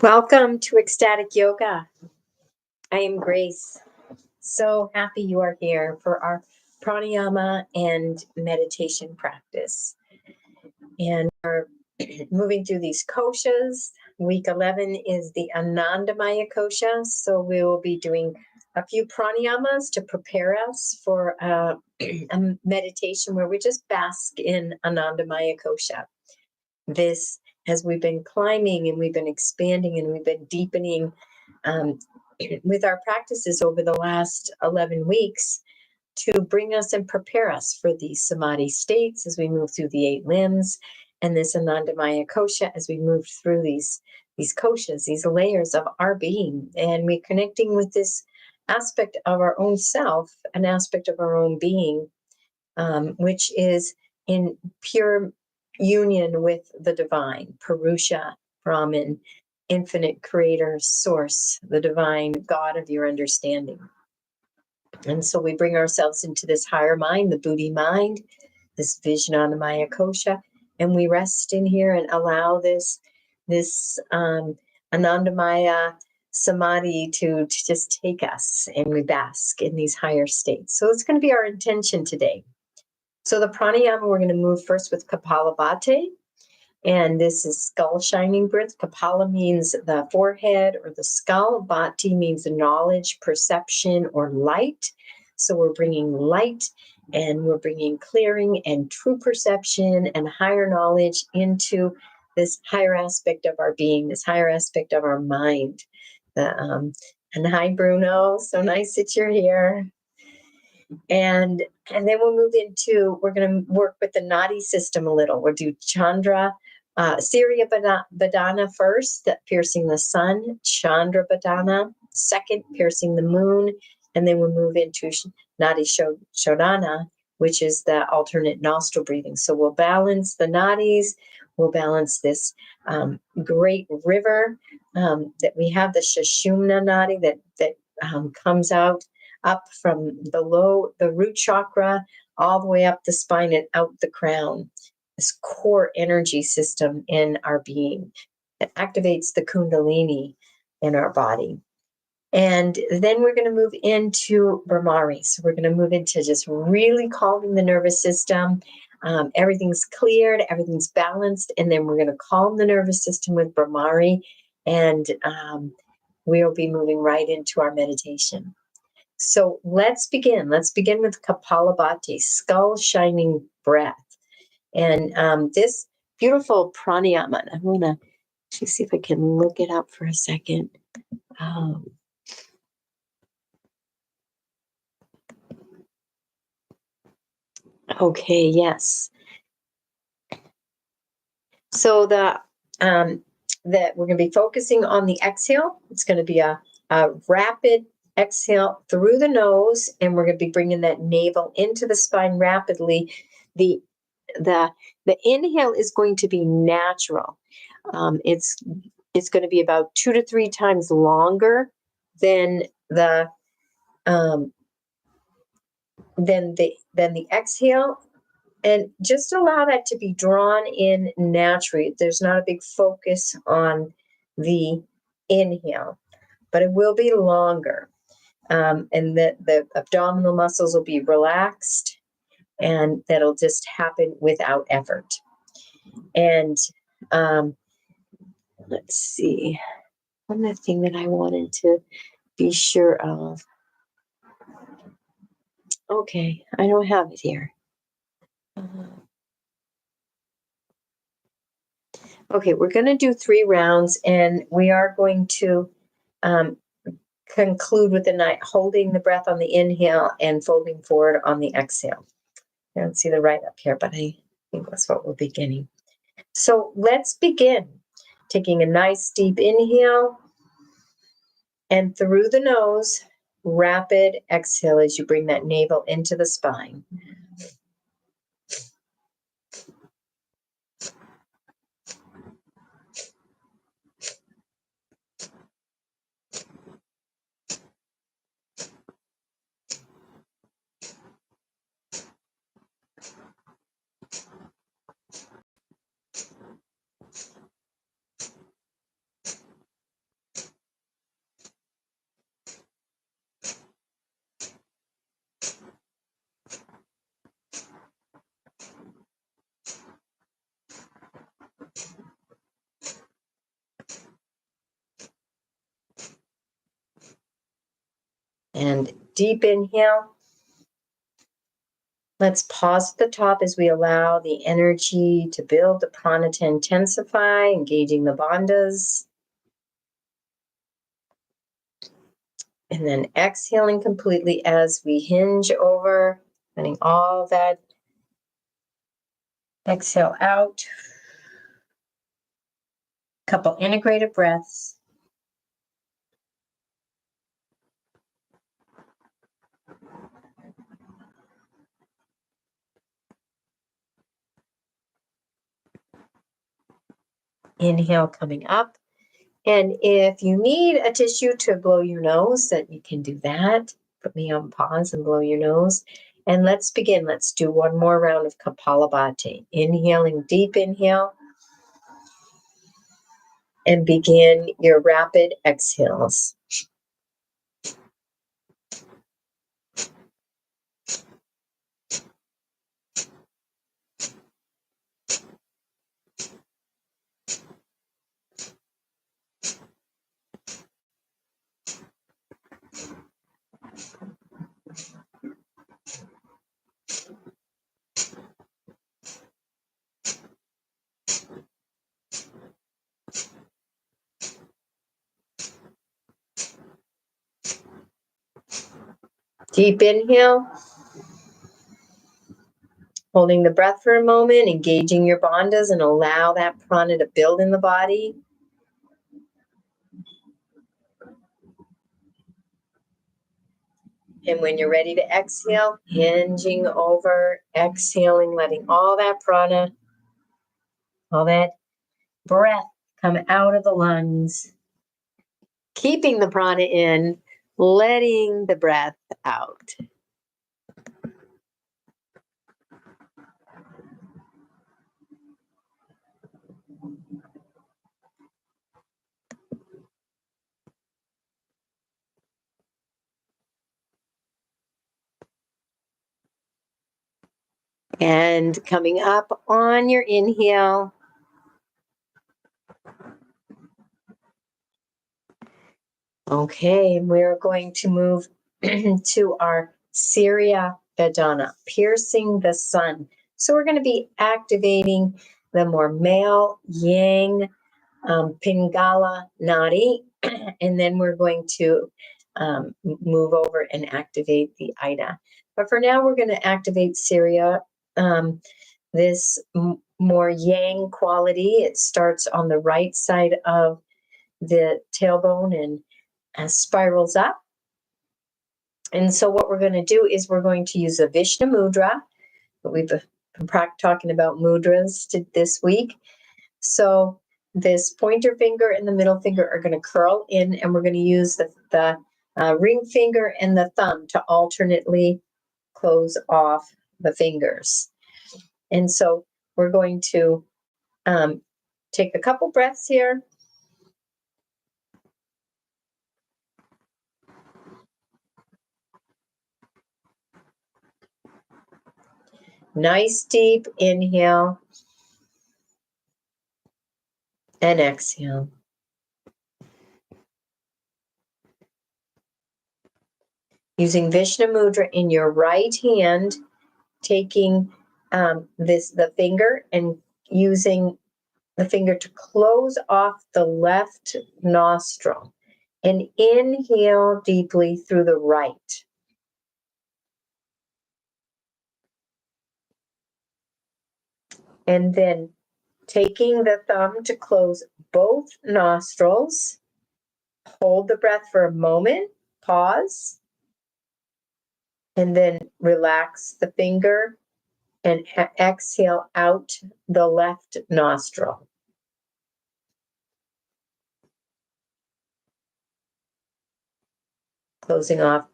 Welcome to Ecstatic Yoga. I am Grace. So happy you are here for our pranayama and meditation practice. And we're moving through these koshas. Week 11 is the Anadamaya Kosha. So we will be doing a few pranayamas to prepare us for a meditation where we just bask in Anadamaya Kosha. This, as we've been climbing and we've been expanding and we've been deepening with our practices over the last 11 weeks to bring us and prepare us for these samadhi states as we move through the 8 limbs, and this Anandamaya Kosha as we move through these koshas, these layers of our being, and we're connecting with this aspect of our own self, an aspect of our own being, which is in pure union with the divine, Purusha, Brahman, infinite creator, source, the divine God of your understanding. And so we bring ourselves into this higher mind, the Buddhi mind, this Vijnanamaya Kosha, and we rest in here and allow this Anandamaya Samadhi to just take us, and we bask in these higher states. So it's going to be our intention today. So the pranayama, we're going to move first with Kapalabhati, and this is skull shining breath. Kapala means the forehead or the skull. Bhati means knowledge, perception, or light. So we're bringing light, and we're bringing clearing and true perception and higher knowledge into this higher aspect of our being, this higher aspect of our mind. And hi, Bruno. So nice that you're here. And then we'll move into, we're going to work with the Nadi system a little. We'll do Chandra, Surya Bhedana first, that piercing the sun, Chandra Bhedana second, piercing the moon, and then we'll move into Nadi Shodhana, which is the alternate nostril breathing. So we'll balance the nadis, we'll balance this great river that we have, the Sushumna Nadi that comes out up from the root chakra, all the way up the spine and out the crown. This core energy system in our being that activates the Kundalini in our body. And then we're going to move into Brahmari. So we're going to move into just really calming the nervous system. Everything's cleared, everything's balanced, and then we're going to calm the nervous system with Brahmari, and we'll be moving right into our meditation. So let's begin. Let's begin with Kapalabhati, skull shining breath. And this beautiful pranayama, I want to actually see if I can look it up for a second. Okay, yes. So that we're going to be focusing on the exhale. It's going to be a rapid exhale through the nose, and we're going to be bringing that navel into the spine rapidly. The inhale is going to be natural. It's going to be about 2 to 3 times longer than the exhale, and just allow that to be drawn in naturally. There's not a big focus on the inhale, but it will be longer. And the abdominal muscles will be relaxed, and that'll just happen without effort. And let's see, one other thing that I wanted to be sure of. Okay, I don't have it here. Okay, we're going to do 3 rounds, and we are going to conclude with the night, holding the breath on the inhale and folding forward on the exhale. I don't see the right up here, but I think that's what we're beginning. So let's begin. Taking a nice deep inhale, and through the nose, rapid exhale as you bring that navel into the spine. And deep inhale. Let's pause at the top as we allow the energy to build, the prana to intensify, engaging the bandhas. And then exhaling completely as we hinge over, letting all that exhale out. Couple integrated breaths. Inhale coming up. And if you need a tissue to blow your nose, then you can do that. Put me on pause and blow your nose. And let's begin. Let's do one more round of Kapalabhati. Inhaling, deep inhale. And begin your rapid exhales. Deep inhale. Holding the breath for a moment, engaging your bandhas, and allow that prana to build in the body. And when you're ready to exhale, hinging over, exhaling, letting all that prana, all that breath come out of the lungs. Keeping the prana in, letting the breath out. And coming up on your inhale. Okay, we're going to move to our Surya Bhedana, piercing the sun. So we're going to be activating the more male yang Pingala Nadi, and then we're going to move over and activate the Ida. But for now, we're going to activate Surya, this more yang quality. It starts on the right side of the tailbone and spirals up. And so what we're going to do is we're going to use a Vishnu mudra. We've been talking about mudras this week. So this pointer finger and the middle finger are going to curl in, and we're going to use the ring finger and the thumb to alternately close off the fingers. And so we're going to take a couple breaths here. Nice deep inhale and exhale. Using Vishnu mudra in your right hand, taking the finger and using the finger to close off the left nostril, and inhale deeply through the right. And then taking the thumb to close both nostrils, hold the breath for a moment, pause, and then relax the finger and exhale out the left nostril. Closing off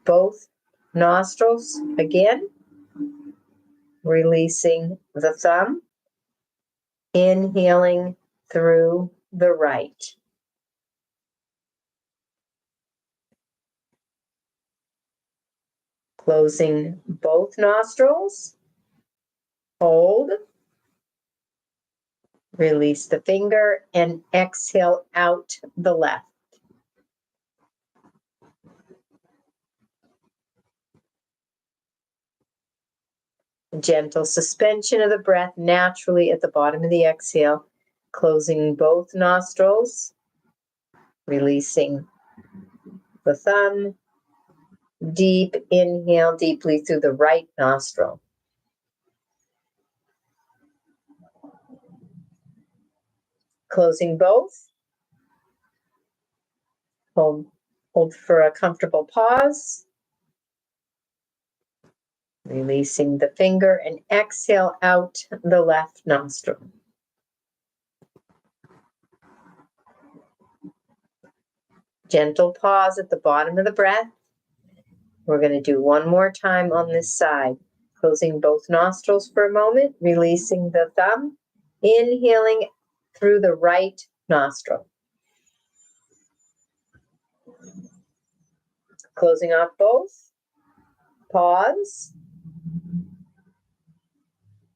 both nostrils again, releasing the thumb, inhaling through the right. Closing both nostrils, hold, release the finger, and exhale out the left. Gentle suspension of the breath naturally at the bottom of the exhale, closing both nostrils, releasing the thumb. Deep inhale deeply through the right nostril. Closing both. Hold for a comfortable pause. Releasing the finger and exhale out the left nostril. Gentle pause at the bottom of the breath. We're going to do one more time on this side. Closing both nostrils for a moment, releasing the thumb, inhaling through the right nostril. Closing off both. Pause.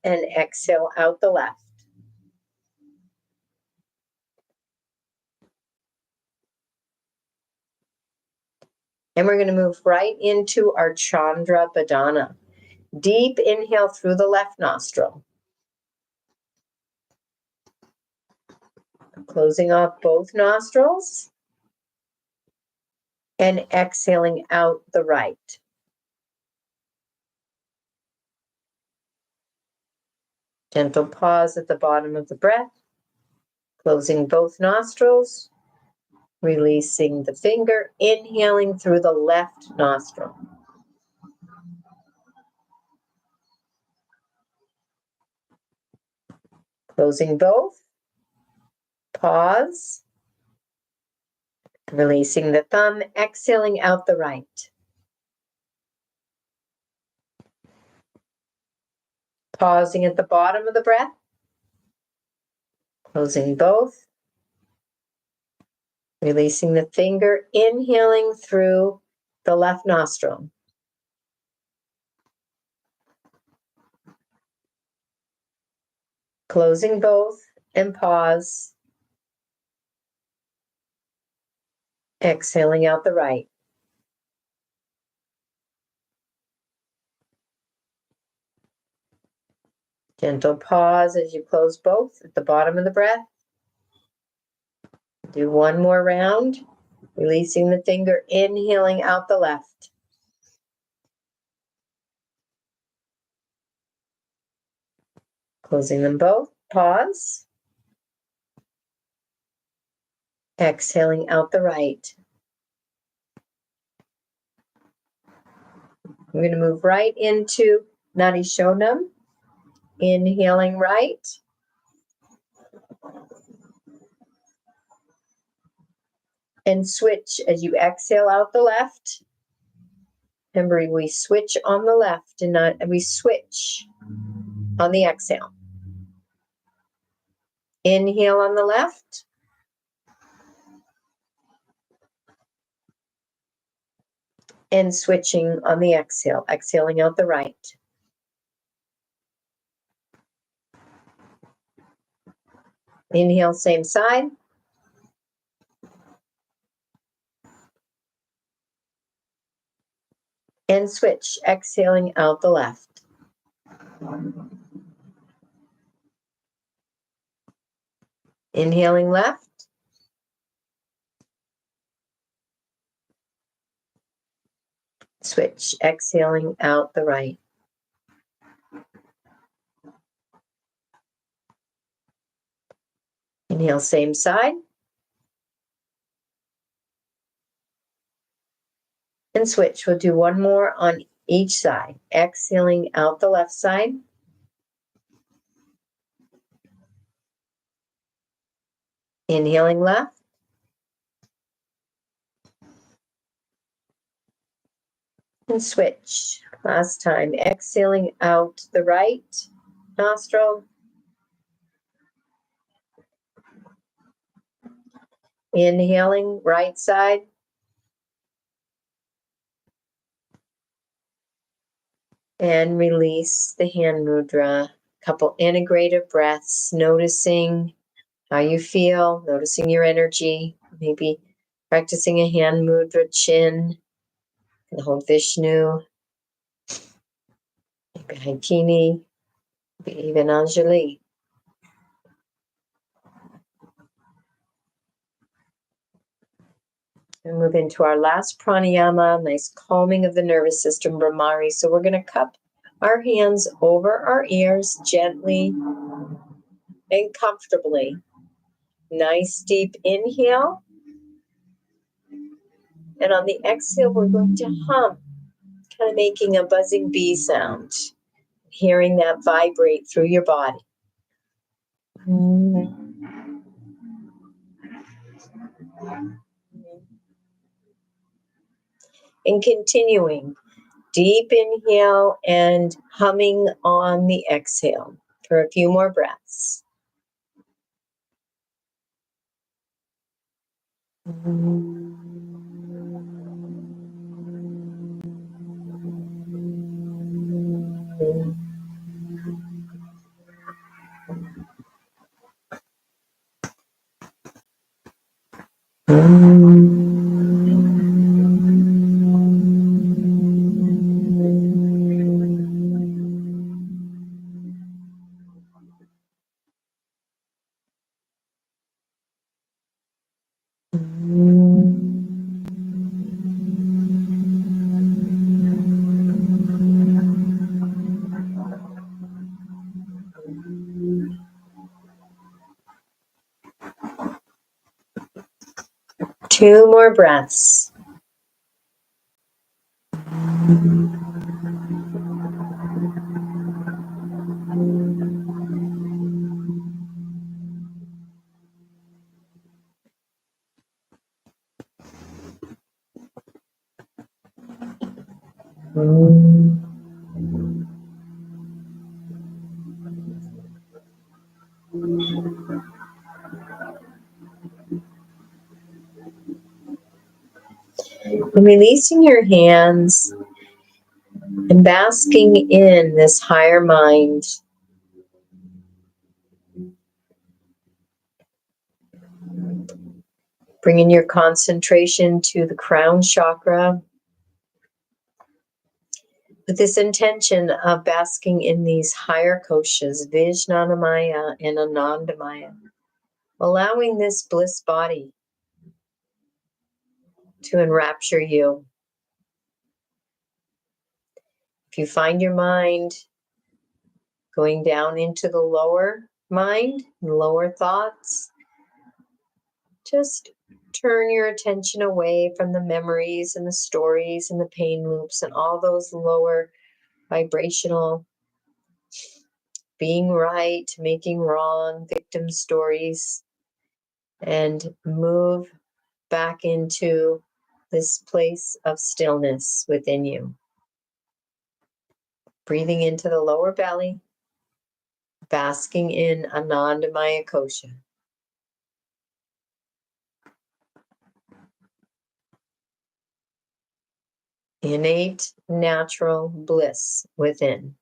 And exhale out the left. And we're going to move right into our Chandra Bhedana. Deep inhale through the left nostril. Closing off both nostrils. And exhaling out the right. Gentle pause at the bottom of the breath. Closing both nostrils. Releasing the finger, inhaling through the left nostril. Closing both. Pause. Releasing the thumb, exhaling out the right. Pausing at the bottom of the breath. Closing both. Releasing the finger, inhaling through the left nostril. Closing both and pause. Exhaling out the right. Gentle pause as you close both at the bottom of the breath. Do one more round. Releasing the finger, inhaling out the left. Closing them both. Pause. Exhaling out the right. We're going to move right into Nadi Shodhana. Inhaling right. And switch as you exhale out the left. Remember, we switch on the left and not, we switch on the exhale. Inhale on the left. And switching on the exhale, exhaling out the right. Inhale, same side. And switch, exhaling out the left. Inhaling left. Switch, exhaling out the right. Inhale, same side. And switch. We'll do one more on each side. Exhaling out the left side. Inhaling left. And switch. Last time. Exhaling out the right nostril. Inhaling right side. And release the hand mudra. Couple integrative breaths, noticing how you feel, noticing your energy, maybe practicing a hand mudra, chin, and hold Vishnu. Bihakini, even Anjali. And move into our last pranayama, nice calming of the nervous system, Brahmari. So we're going to cup our hands over our ears gently and comfortably. Nice deep inhale. And on the exhale, we're going to hum, kind of making a buzzing bee sound, hearing that vibrate through your body. And continuing, deep inhale and humming on the exhale for a few more breaths. Two more breaths. And releasing your hands and basking in this higher mind. Bringing your concentration to the crown chakra with this intention of basking in these higher koshas, Vijnanamaya and Anandamaya, allowing this bliss body to enrapture you. If you find your mind going down into the lower mind, lower thoughts, just turn your attention away from the memories and the stories and the pain loops and all those lower vibrational being right, making wrong, victim stories, and move back into this place of stillness within you. Breathing into the lower belly, basking in Anadamaya Kosha. Innate, natural bliss within.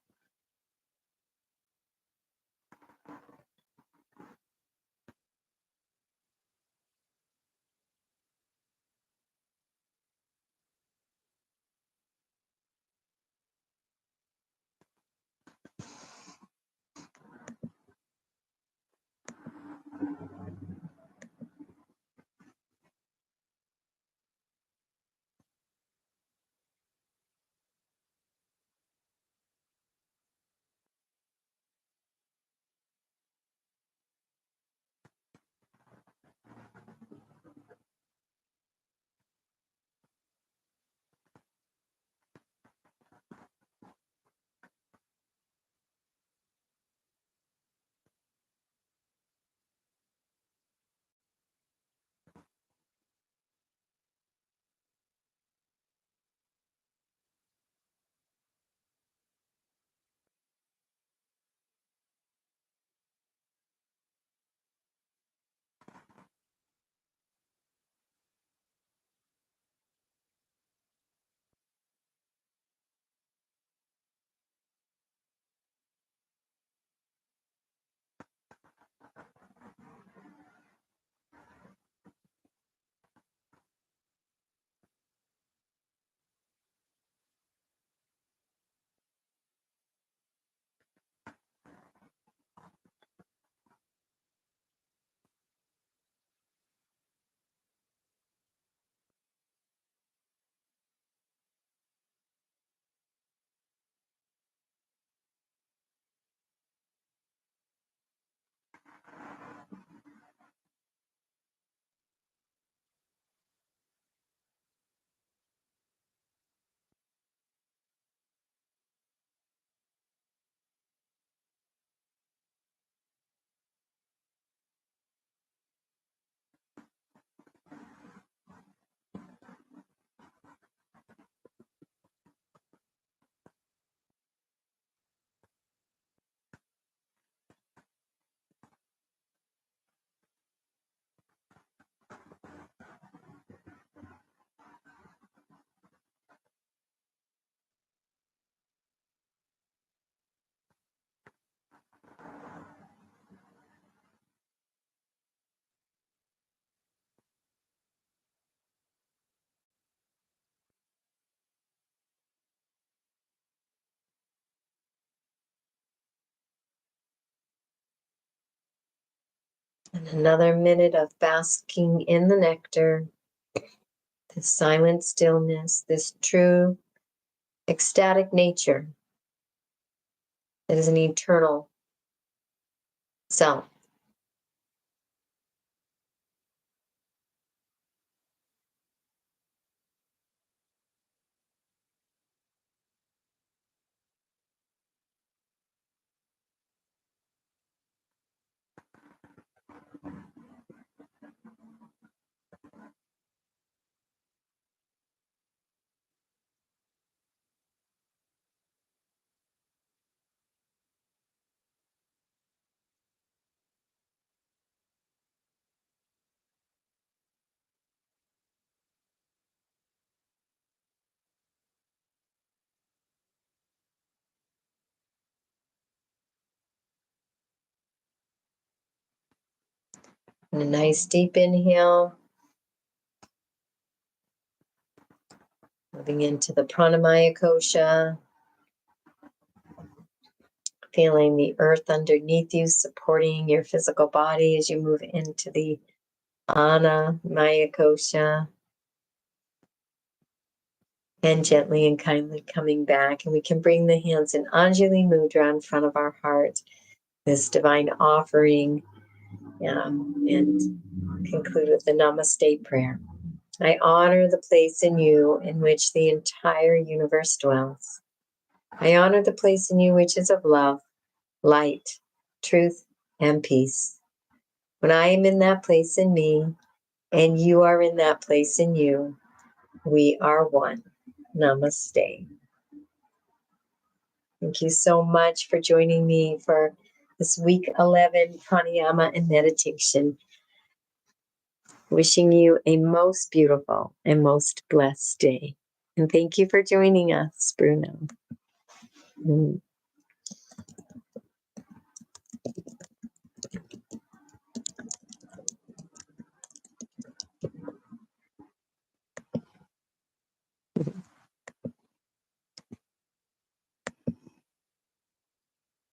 And another minute of basking in the nectar, this silent stillness, this true ecstatic nature that is an eternal self. And a nice deep inhale, moving into the Pranayama Kosha, feeling the earth underneath you supporting your physical body as you move into the Anadamaya Kosha. And gently and kindly coming back. And we can bring the hands in Anjali Mudra in front of our heart, this divine offering, and conclude with the Namaste prayer. I honor the place in you in which the entire universe dwells. I honor the place in you which is of love, light, truth, and peace. When I am in that place in me, and you are in that place in you, we are one. Namaste. Thank you so much for joining me for this week 11 pranayama and meditation. Wishing you a most beautiful and most blessed day. And thank you for joining us, Bruno.